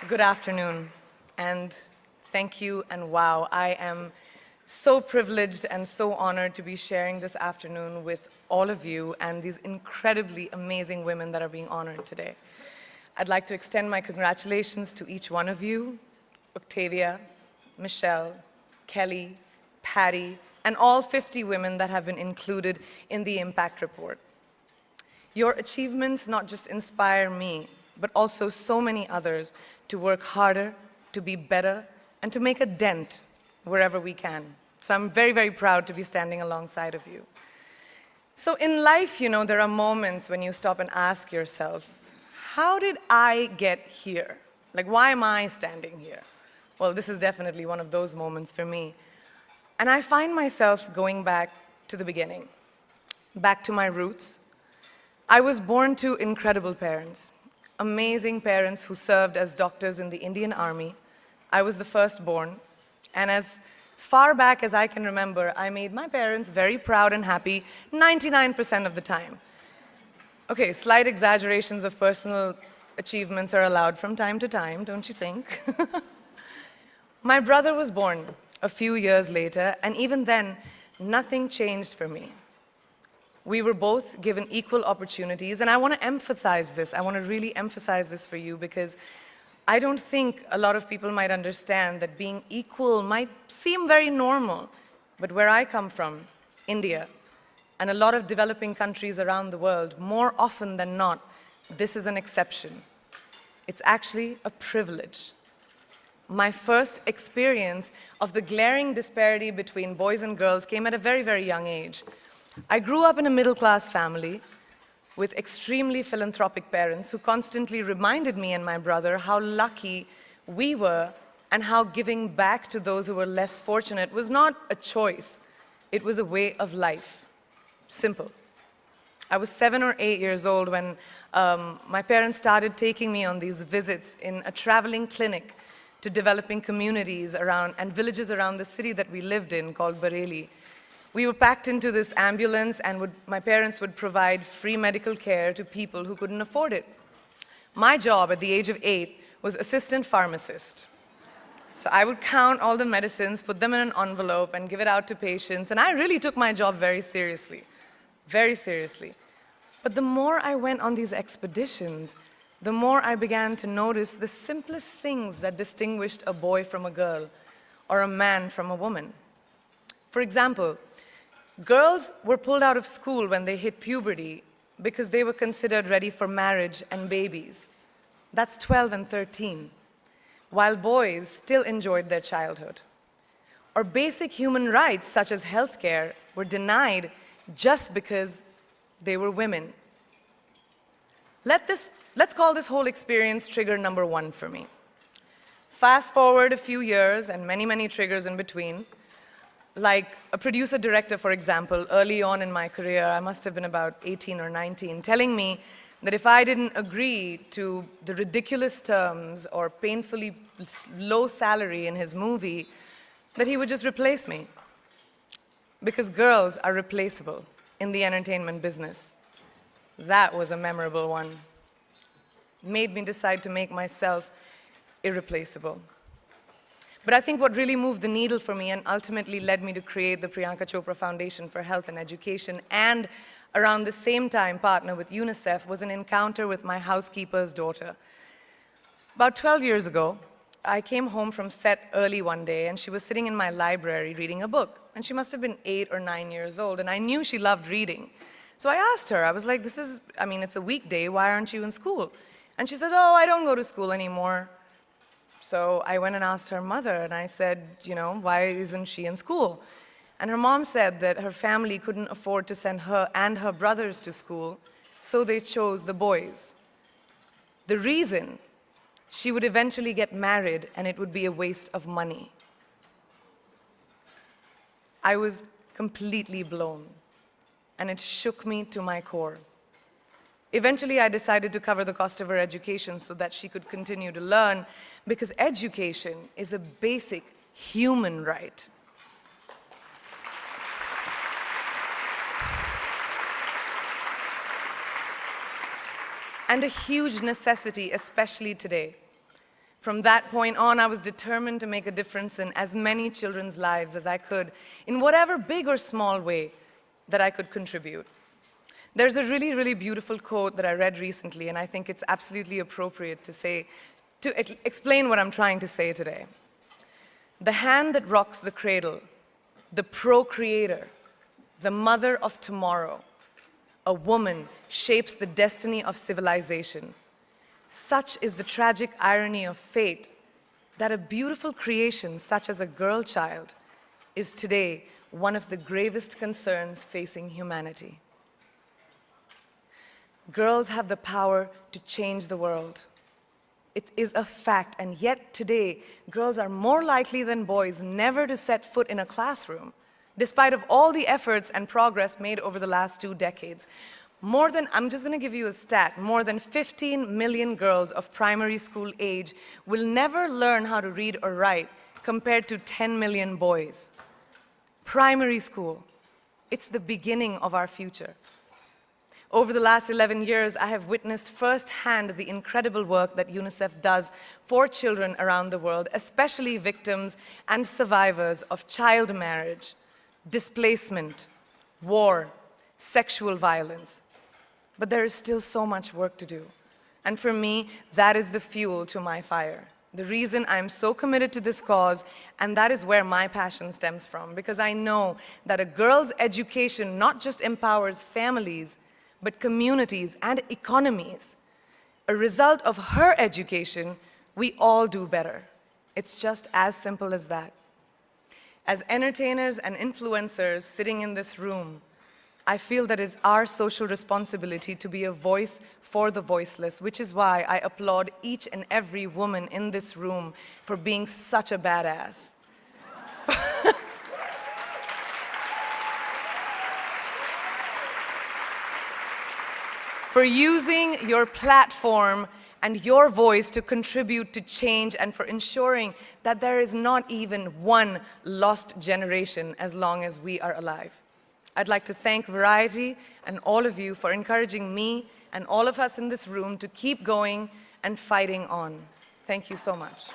Good afternoon, and thank you, and wow, I am so privileged and so honored to be sharing this afternoon with all of you and these incredibly amazing women that are being honored today. I'd like to extend my congratulations to each one of you, Octavia, Michelle, Kelly, Patty, and all 50 women that have been included in the Impact Report. Your achievements not just inspire me, but also so many others to work harder, to be better, and to make a dent wherever we can. So I'm very, very proud to be standing alongside of you. So in life, there are moments when you stop and ask yourself, how did I get here? Like, why am I standing here? Well, this is definitely one of those moments for me. And I find myself going back to the beginning, back to my roots. I was born to incredible parents. Amazing parents who served as doctors in the Indian Army. I was the firstborn, and as far back as I can remember, I made my parents very proud and happy 99% of the time. Okay, slight exaggerations of personal achievements are allowed from time to time, don't you think? My brother was born a few years later, and even then, nothing changed for me. We were both given equal opportunities, and I want to emphasize this. I want to really emphasize this for you because I don't think a lot of people might understand that being equal might seem very normal. But where I come from, India, and a lot of developing countries around the world, more often than not, this is an exception. It's actually a privilege. My first experience of the glaring disparity between boys and girls came at a very, very young age. I grew up in a middle-class family with extremely philanthropic parents who constantly reminded me and my brother how lucky we were and how giving back to those who were less fortunate was not a choice. It was a way of life. Simple. I was 7 or 8 years old when my parents started taking me on these visits in a traveling clinic to developing communities around and villages around the city that we lived in called Bareilly. We were packed into this ambulance, and my parents would provide free medical care to people who couldn't afford it. My job at the age of 8 was assistant pharmacist. So I would count all the medicines, put them in an envelope, and give it out to patients. And I really took my job very seriously, very seriously. But the more I went on these expeditions, the more I began to notice the simplest things that distinguished a boy from a girl or a man from a woman. For example, girls were pulled out of school when they hit puberty because they were considered ready for marriage and babies. That's 12 and 13, while boys still enjoyed their childhood. Or basic human rights, such as healthcare, were denied just because they were women. Let's call this whole experience trigger number 1 for me. Fast forward a few years and many, many triggers in between. Like a producer-director, for example, early on in my career, I must have been about 18 or 19, telling me that if I didn't agree to the ridiculous terms or painfully low salary in his movie, that he would just replace me. Because girls are replaceable in the entertainment business. That was a memorable one. Made me decide to make myself irreplaceable. But I think what really moved the needle for me and ultimately led me to create the Priyanka Chopra Foundation for Health and Education and around the same time partner with UNICEF was an encounter with my housekeeper's daughter. About 12 years ago, I came home from set early one day and she was sitting in my library reading a book. And she must have been 8 or 9 years old and I knew she loved reading. So I asked her, I was like, it's a weekday, why aren't you in school? And she said, oh, I don't go to school anymore. So I went and asked her mother, and I said, why isn't she in school? And her mom said that her family couldn't afford to send her and her brothers to school, so they chose the boys. The reason, she would eventually get married, and it would be a waste of money. I was completely blown, and it shook me to my core. Eventually, I decided to cover the cost of her education so that she could continue to learn, because education is a basic human right. And a huge necessity, especially today. From that point on, I was determined to make a difference in as many children's lives as I could, in whatever big or small way that I could contribute. There's a really, really beautiful quote that I read recently, and I think it's absolutely appropriate to explain what I'm trying to say today. The hand that rocks the cradle, the procreator, the mother of tomorrow, a woman shapes the destiny of civilization. Such is the tragic irony of fate that a beautiful creation such as a girl child is today one of the gravest concerns facing humanity. Girls have the power to change the world. It is a fact, and yet today, girls are more likely than boys never to set foot in a classroom, despite of all the efforts and progress made over the last 2 decades. I'm just going to give you a stat, more than 15 million girls of primary school age will never learn how to read or write, compared to 10 million boys. Primary school, it's the beginning of our future. Over the last 11 years, I have witnessed firsthand the incredible work that UNICEF does for children around the world, especially victims and survivors of child marriage, displacement, war, sexual violence. But there is still so much work to do. And for me, that is the fuel to my fire. The reason I'm so committed to this cause, and that is where my passion stems from, because I know that a girl's education not just empowers families, but communities and economies. A result of her education, we all do better. It's just as simple as that. As entertainers and influencers sitting in this room, I feel that it's our social responsibility to be a voice for the voiceless, which is why I applaud each and every woman in this room for being such a badass. For using your platform and your voice to contribute to change, and for ensuring that there is not even one lost generation as long as we are alive. I'd like to thank Variety and all of you for encouraging me and all of us in this room to keep going and fighting on. Thank you so much.